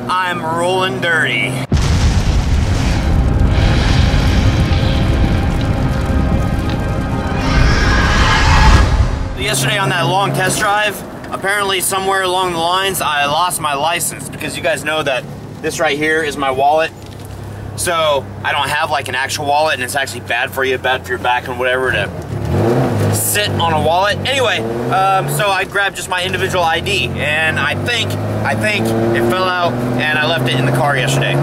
I'm rolling dirty. Yesterday on that long test drive, apparently somewhere along the lines I lost my license, because you guys know that this right here is my wallet. So I don't have like an actual wallet, and it's actually bad for you, bad for your back and whatever to sit on a wallet. Anyway, so I grabbed just my individual ID, and I think it fell out and I left it in the car yesterday.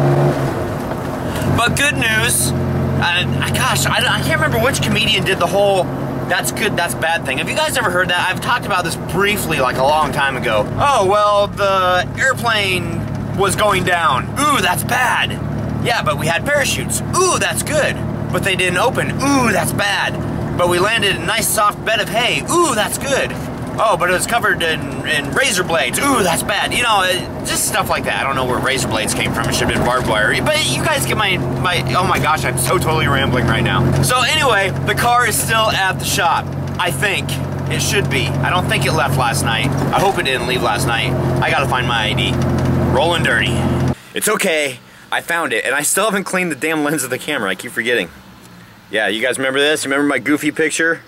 But good news, gosh, I can't remember which comedian did the whole "that's good, that's bad" thing. Have you guys ever heard that? I've talked about this briefly like a long time ago. Oh, well, the airplane was going down. Ooh, that's bad. Yeah, but we had parachutes. Ooh, that's good. But they didn't open. Ooh, that's bad. But we landed in a nice soft bed of hay. Ooh, that's good. Oh, but it was covered in razor blades. Ooh, that's bad. You know, just stuff like that. I don't know where razor blades came from. It should have been barbed wire. But you guys get my, oh my gosh, I'm so totally rambling right now. So anyway, the car is still at the shop. I think. It should be. I don't think it left last night. I hope it didn't leave last night. I gotta find my ID. Rolling dirty. It's okay. I found it, and I still haven't cleaned the damn lens of the camera. I keep forgetting. Yeah, you guys remember this? You remember my goofy picture?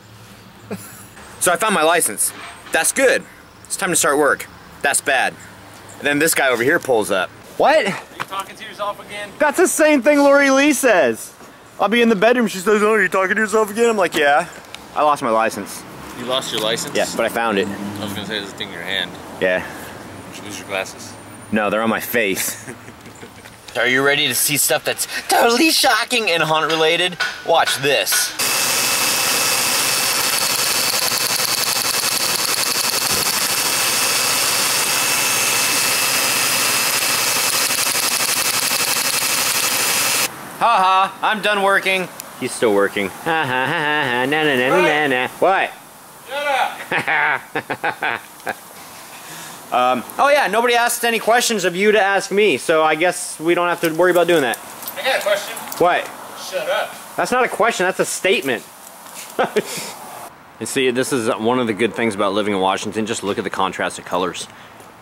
So I found my license. That's good. It's time to start work. That's bad. And then this guy over here pulls up. What? Are you talking to yourself again? That's the same thing Lori Lee says. I'll be in the bedroom, she says, "Oh, are you talking to yourself again?" I'm like, yeah. I lost my license. You lost your license? Yeah, but I found it. I was gonna say, there's a thing in your hand. Yeah. Did you lose your glasses? No, they're on my face. Are you ready to see stuff that's totally shocking and haunt related? Watch this. Haha, I'm done working. He's still working. Ha ha ha ha, na na na na na. What? Shut up! Oh yeah, nobody asked any questions of you to ask me, so I guess we don't have to worry about doing that. I got a question. What? Shut up. That's not a question, that's a statement. You see, this is one of the good things about living in Washington. Just look at the contrast of colors.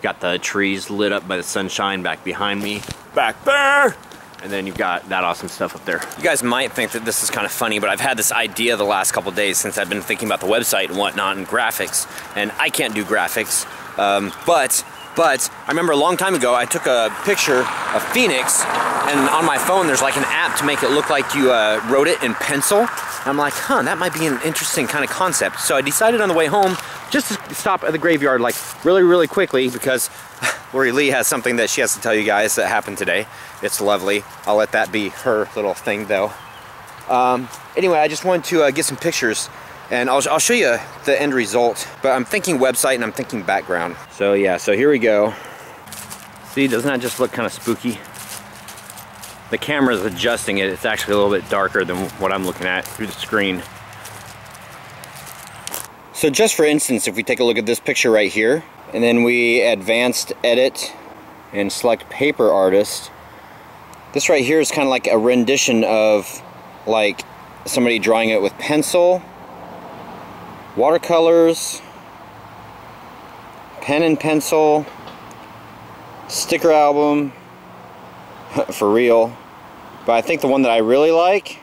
Got the trees lit up by the sunshine back behind me. Back there! And then you've got that awesome stuff up there. You guys might think that this is kind of funny, but I've had this idea the last couple days since I've been thinking about the website and whatnot and graphics. And I can't do graphics. But I remember a long time ago I took a picture of Phoenix, and on my phone there's like an app to make it look like you wrote it in pencil. And I'm like, huh, that might be an interesting kind of concept. So I decided on the way home just to stop at the graveyard like really quickly, because Lori Lee has something that she has to tell you guys that happened today. It's lovely. I'll let that be her little thing though. Anyway, I just wanted to get some pictures. And I'll show you the end result, but I'm thinking website and I'm thinking background. So yeah, so here we go. See, doesn't that just look kind of spooky? The camera's adjusting it. It's actually a little bit darker than what I'm looking at through the screen. So just for instance, if we take a look at this picture right here, and then we advanced edit and select paper artist, this right here is kind of like a rendition of like somebody drawing it with pencil, watercolors, pen and pencil, sticker album, for real. But I think the one that I really like,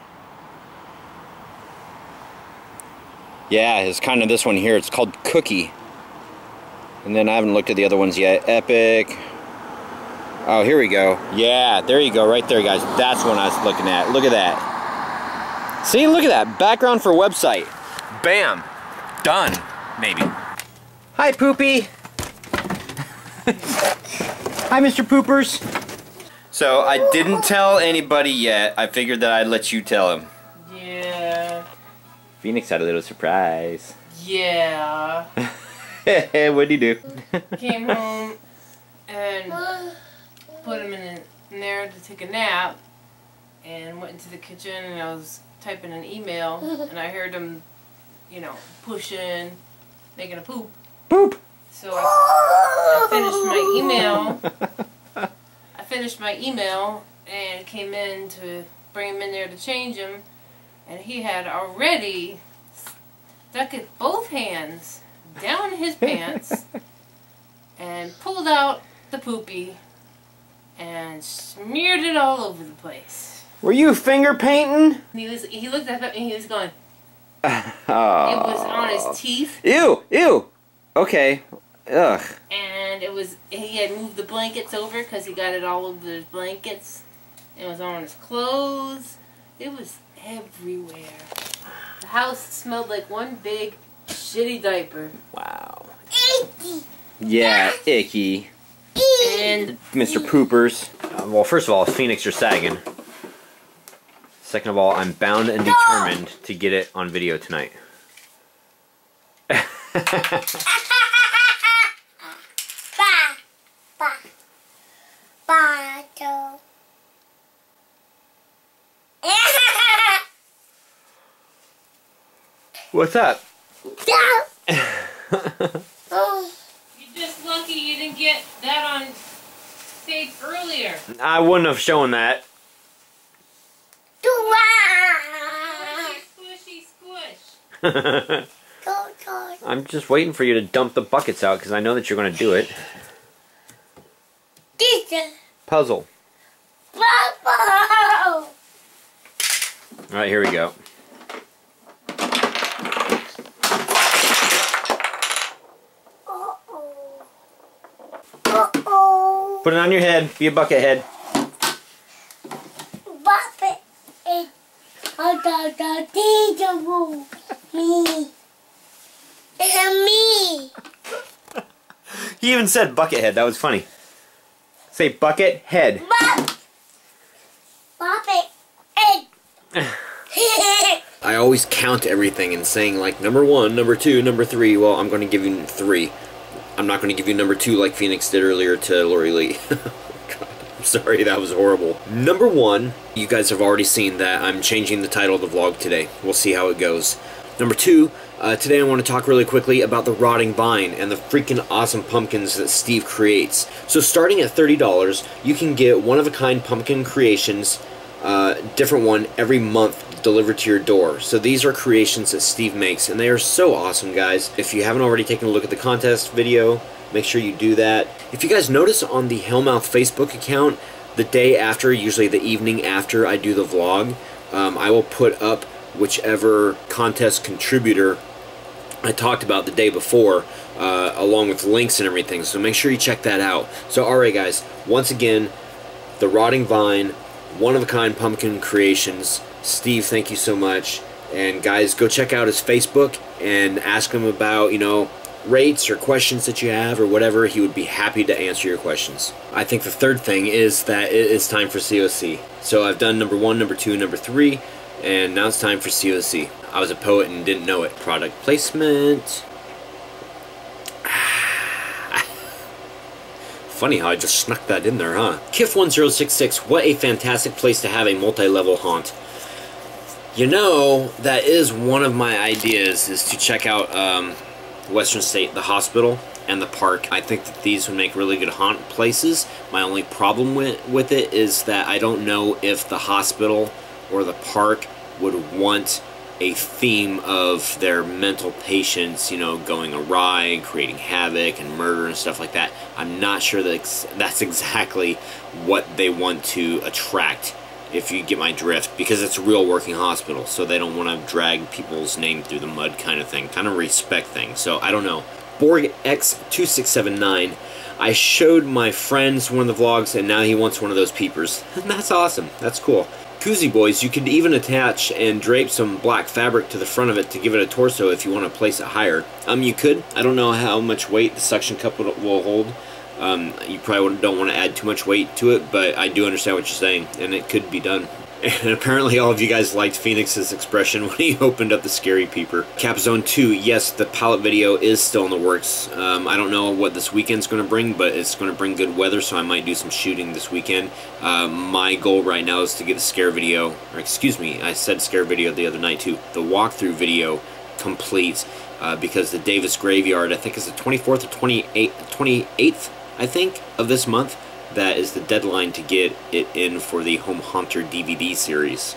yeah, is kind of this one here. It's called Cookie. And then I haven't looked at the other ones yet. Epic. Oh, here we go. Yeah, there you go, right there, guys. That's what I was looking at. Look at that. See, look at that. Background for website. Bam. Done, maybe. Hi, Poopy. Hi, Mr. Poopers. So I didn't tell anybody yet. I figured that I'd let you tell him. Yeah. Phoenix had a little surprise. Yeah. What'd he do? Came home and put him in there to take a nap, and went into the kitchen, and I was typing an email, and I heard him, you know, pushing, making a poop. Poop! So I finished my email and came in to bring him in there to change him, and he had already stuck it both hands down his pants and pulled out the poopy and smeared it all over the place. Were you finger painting? He looked up at me and he was going, Oh. it was on his teeth. Ew, ew. Okay. Ugh. And he had moved the blankets over because he got it all over his blankets. It was on his clothes. It was everywhere. The house smelled like one big shitty diaper. Wow. Icky. Yeah, icky. And Mr. Poopers. Well, first of all, Phoenix, you're sagging. Second of all, I'm bound and determined to get it on video tonight. Ba. Ba. Bottle. What's up? Oh. you're just lucky you didn't get that on tape earlier. I wouldn't have shown that. Squishy, squish. I'm just waiting for you to dump the buckets out because I know that you're going to do it. Puzzle. Alright, here we go. Put it on your head. Be a bucket head. Me. Me. He even said bucket head. That was funny. Say bucket head. Bucket. I always count everything and saying like number 1, number 2, number 3. Well, I'm going to give you 3. I'm not going to give you number 2 like Phoenix did earlier to Lori Lee. God, I'm sorry, that was horrible. Number 1, you guys have already seen that I'm changing the title of the vlog today. We'll see how it goes. Number 2, today I want to talk really quickly about the rotting vine and the freaking awesome pumpkins that Steve creates. So starting at $30, you can get one-of-a-kind pumpkin creations, different one every month delivered to your door. So these are creations that Steve makes, and they are so awesome, guys. If you haven't already taken a look at the contest video, make sure you do that. If you guys notice on the Hellmouth Facebook account, the day after, usually the evening after I do the vlog, I will put up whichever contest contributor I talked about the day before, along with links and everything, so make sure you check that out. So alright guys, once again, the Rotting Vine, one-of-a-kind pumpkin creations. Steve, thank you so much. And guys, go check out his Facebook and ask him about, you know, rates or questions that you have or whatever. He would be happy to answer your questions. I think the third thing is that it is time for COC. So I've done number 1, number 2, number 3, and now it's time for COC. I was a poet and didn't know it. Product placement. Funny how I just snuck that in there, huh? Kif1066, what a fantastic place to have a multi-level haunt. You know, that is one of my ideas, is to check out Western State, the hospital, and the park. I think that these would make really good haunt places. My only problem with it is that I don't know if the hospital or the park would want a theme of their mental patients, you know, going awry, creating havoc and murder and stuff like that. I'm not sure that that's exactly what they want to attract, if you get my drift, because it's a real working hospital, so they don't want to drag people's name through the mud kind of thing, kind of respect thing. So I don't know. Borg X2679, I showed my friends one of the vlogs, and now he wants one of those peepers. That's awesome. That's cool. Koozie Boys, you could even attach and drape some black fabric to the front of it to give it a torso if you want to place it higher. You could. I don't know how much weight the suction cup will hold. You probably don't want to add too much weight to it, but I do understand what you're saying, and it could be done. And apparently all of you guys liked Phoenix's expression when he opened up the scary peeper. Capzone 2, yes, the palette video is still in the works. I don't know what this weekend's going to bring, but it's going to bring good weather, so I might do some shooting this weekend. My goal right now is to get the scare video, or excuse me, I said scare video the other night too, the walkthrough video complete, because the Davis Graveyard, I think is the 24th or 28th, I think, of this month. That is the deadline to get it in for the Home Haunter DVD series.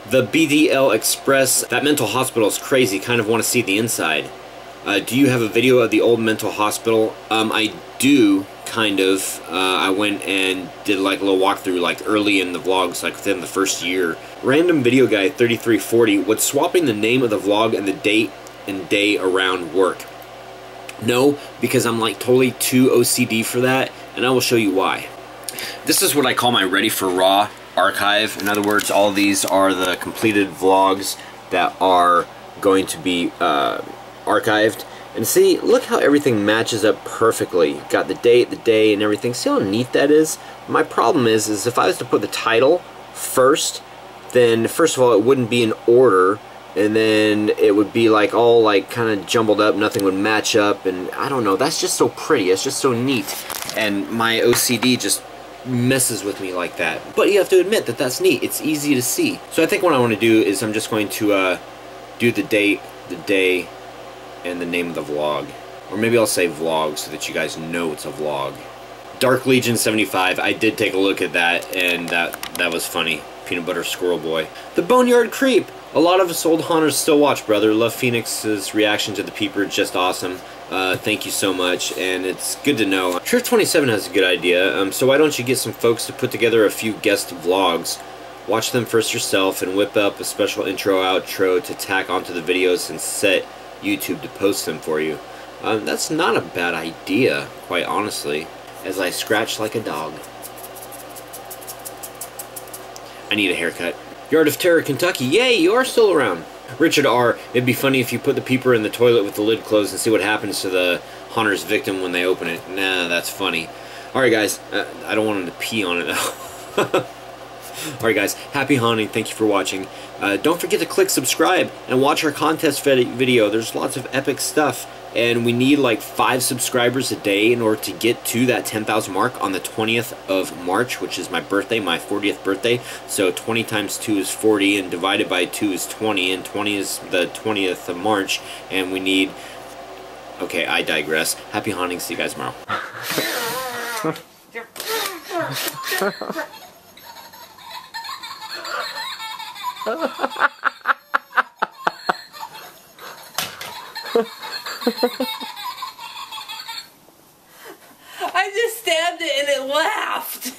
The BDL Express, that mental hospital is crazy, kind of want to see the inside. Do you have a video of the old mental hospital? I do, kind of. I went and did like a little walkthrough like early in the vlogs, like within the first year. Random video guy 3340, would swapping the name of the vlog and the date and day around work? No, because I'm like totally too OCD for that, and I will show you why. This is what I call my ready for raw archive. In other words, all these are the completed vlogs that are going to be archived. And see, look how everything matches up perfectly. Got the date, the day, and everything. See how neat that is? My problem is if I was to put the title first, then first of all it wouldn't be in order, and then it would be like all like kind of jumbled up, nothing would match up, and I don't know, that's just so pretty, it's just so neat, and my OCD just messes with me like that. But you have to admit that that's neat, it's easy to see. So I think what I want to do is I'm just going to do the date, the day, and the name of the vlog. Or maybe I'll say vlog so that you guys know it's a vlog. Dark Legion 75, I did take a look at that, and that was funny. Peanut Butter Squirrel Boy. The Boneyard Creep! A lot of us old haunters still watch, brother. Love Phoenix's reaction to the peeper, just awesome. Thank you so much, and it's good to know. Church 27 has a good idea, so why don't you get some folks to put together a few guest vlogs, watch them first yourself, and whip up a special intro outro to tack onto the videos and set YouTube to post them for you. That's not a bad idea, quite honestly, as I scratch like a dog. I need a haircut. Yard of Terror, Kentucky. Yay, you are still around. Richard R. It'd be funny if you put the peeper in the toilet with the lid closed and see what happens to the haunter's victim when they open it. Nah, that's funny. Alright guys, I don't want him to pee on it though. Alright guys, happy haunting, thank you for watching. Don't forget to click subscribe and watch our contest video. There's lots of epic stuff, and we need like 5 subscribers a day in order to get to that 10,000 mark on the 20th of March, which is my birthday, my 40th birthday. So 20 times 2 is 40, and divided by 2 is 20, and 20 is the 20th of March, and we need... Okay, I digress. Happy haunting, see you guys tomorrow. I just stabbed it and it laughed.